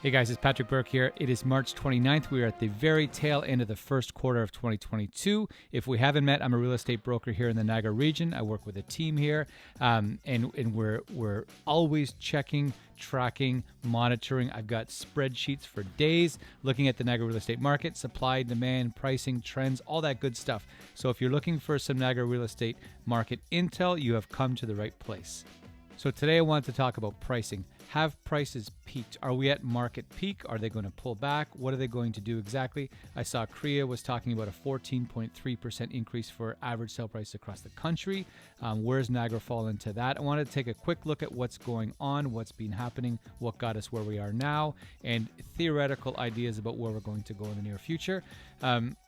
Hey guys, it's Patrick Burke here. It is March 29th. We are at the very tail end of the first quarter of 2022. If we haven't met, I'm a real estate broker here in the Niagara region. I work with a team here, and we're always checking, tracking, monitoring. I've got spreadsheets for days looking at the Niagara real estate market, supply, demand, pricing, trends, all that good stuff. So if you're looking for some Niagara real estate market intel, you have come to the right place. So today I want to talk about pricing. Have prices peaked? Are we at market peak? Are they going to pull back? What are they going to do exactly? I saw CREA was talking about a 14.3% increase for average sale price across the country. Where's Niagara fall into that? I wanted to take a quick look at what's going on, what's been happening, what got us where we are now, and theoretical ideas about where we're going to go in the near future.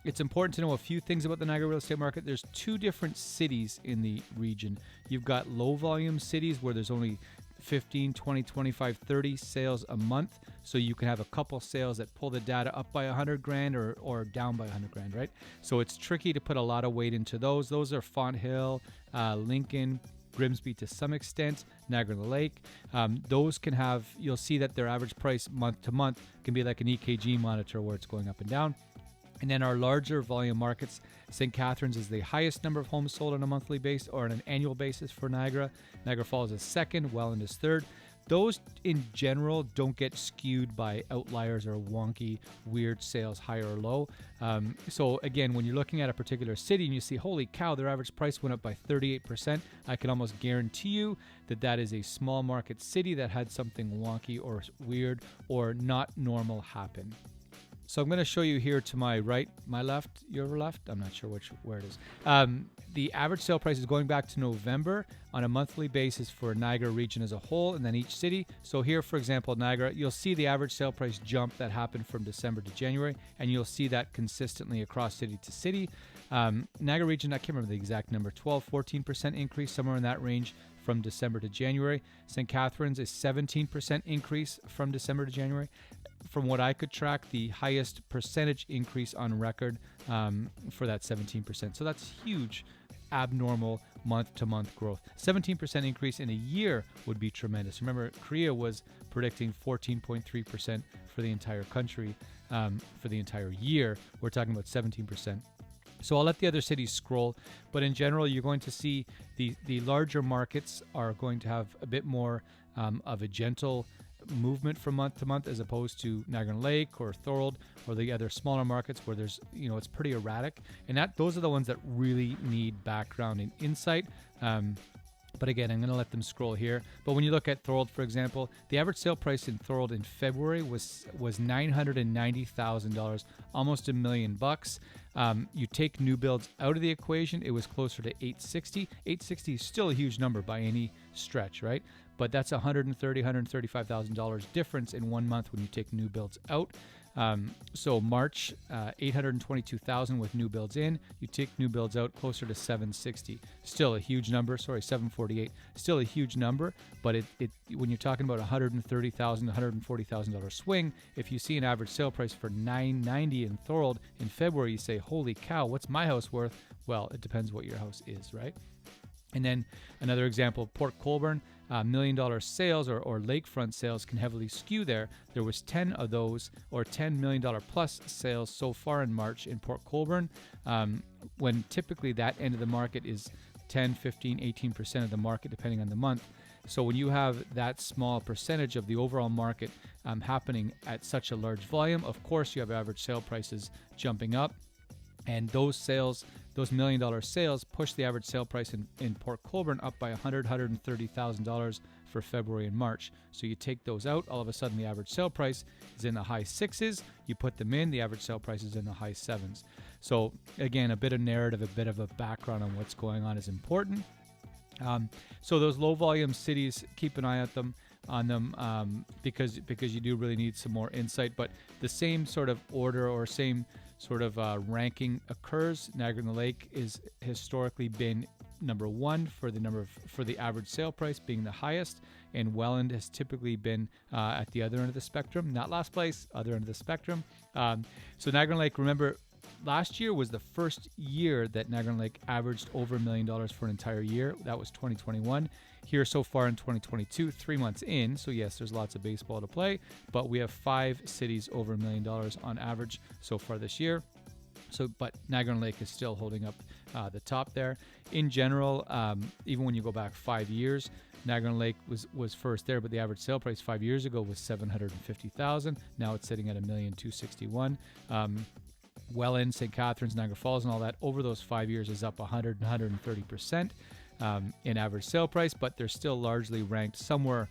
It's important to know a few things about the Niagara real estate market. There's two different cities in the region. You've got low volume cities where there's only 15, 20, 25, 30 sales a month. So you can have a couple sales that pull the data up by 100 grand or down by 100 grand, right? So it's tricky to put a lot of weight into those. Those are Fonthill, Lincoln, Grimsby to some extent, Niagara-on-the-Lake. Those can have, you'll see that their average price month to month can be like an EKG monitor where it's going up and down. And then our larger volume markets, St.Catharines is the highest number of homes sold on a monthly basis or on an annual basis for Niagara. Niagara Falls is second, Welland is third. Those in general don't get skewed by outliers or wonky, weird sales, high or low. So again, when you're looking at a particular city and you see, holy cow, their average price went up by 38%, I can almost guarantee you that that is a small market city that had something wonky or weird or not normal happen. So I'm going to show you here to my right, my left, your left. I'm not sure where it is. The average sale price is going back to November on a monthly basis for Niagara region as a whole and then each city. So here, for example, Niagara, you'll see the average sale price jump that happened from December to January, and you'll see that consistently across city to city. Niagara region, I can't remember the exact number, 14% increase, somewhere in that range from December to January. St. Catharines is 17% increase from December to January. From what I could track, the highest percentage increase on record for that 17%. So that's huge, abnormal month-to-month growth. 17% increase in a year would be tremendous. Remember, CREA was predicting 14.3% for the entire country for the entire year. We're talking about 17%. So I'll let the other cities scroll, but in general, you're going to see the larger markets are going to have a bit more of a gentle movement from month to month as opposed to Niagara-on-the-Lake or Thorold or the other smaller markets where there's, it's pretty erratic. And those are the ones that really need background and insight. But again, I'm going to let them scroll here. But when you look at Thorold, for example, the average sale price in Thorold in February was $990,000, almost $1 million. You take new builds out of the equation, it was closer to $860. $860 is still a huge number by any stretch, right? But that's $135,000 difference in 1 month when you take new builds out. So March, 822,000 with new builds in. You take new builds out, closer to 760. Still a huge number. Sorry, 748. Still a huge number. But it when you're talking about $130,000, $140,000 swing, if you see an average sale price for $990 in Thorold in February, you say, "Holy cow, what's my house worth?" Well, it depends what your house is, right? And then another example, Port Colborne, $1 million sales or lakefront sales can heavily skew there. There was 10 of those or $10 million plus sales so far in March in Port Colborne, when typically that end of the market is 10, 15, 18% of the market depending on the month. So when you have that small percentage of the overall market happening at such a large volume, of course you have average sale prices jumping up. And those sales, those $1 million sales, push the average sale price in Port Colborne up by $130,000 for February and March. So you take those out, all of a sudden the average sale price is in the high sixes. You put them in, the average sale price is in the high sevens. So again, a bit of narrative, a bit of a background on what's going on is important. So those low volume cities, keep an eye on them because you do really need some more insight. But the same sort of order or same sort of ranking occurs. Niagara-on-the-Lake is historically been number one for the average sale price being the highest, and Welland has typically been at the other end of the spectrum, not last place, other end of the spectrum. So Niagara-on-the-Lake, remember, Last year was the first year that Niagara-on-the-Lake averaged over $1 million for an entire year. That was 2021. Here so far in 2022, 3 months in, so yes, there's lots of baseball to play, but we have 5 cities over $1 million on average so far this year. So, but Niagara-on-the-Lake is still holding up the top there. In general, even when you go back 5 years, Niagara-on-the-Lake was first there, but the average sale price 5 years ago was $750,000. Now it's sitting at $1,261,000. Welland, St.Catharines, Niagara Falls, and all that over those 5 years is up 130% in average sale price, but they're still largely ranked somewhere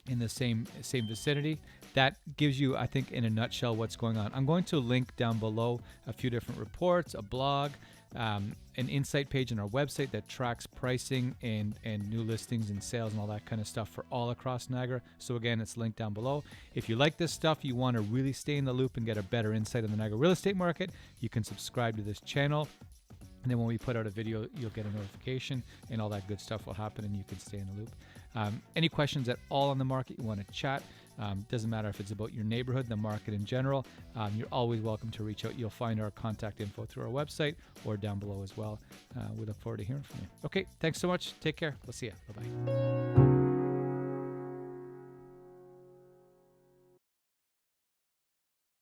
in the same vicinity. That gives you, I think, in a nutshell, what's going on. I'm going to link down below a few different reports, a blog, an insight page on our website that tracks pricing and new listings and sales and all that kind of stuff for all across Niagara. So again, it's linked down below. If you like this stuff, you want to really stay in the loop and get a better insight on the Niagara real estate market, you can subscribe to this channel. And then when we put out a video, you'll get a notification and all that good stuff will happen and you can stay in the loop. Any questions at all on the market, you want to chat, doesn't matter if it's about your neighborhood, the market in general, you're always welcome to reach out. You'll find our contact info through our website or down below as well. We look forward to hearing from you. Okay, thanks so much. Take care. We'll see you. Bye-bye.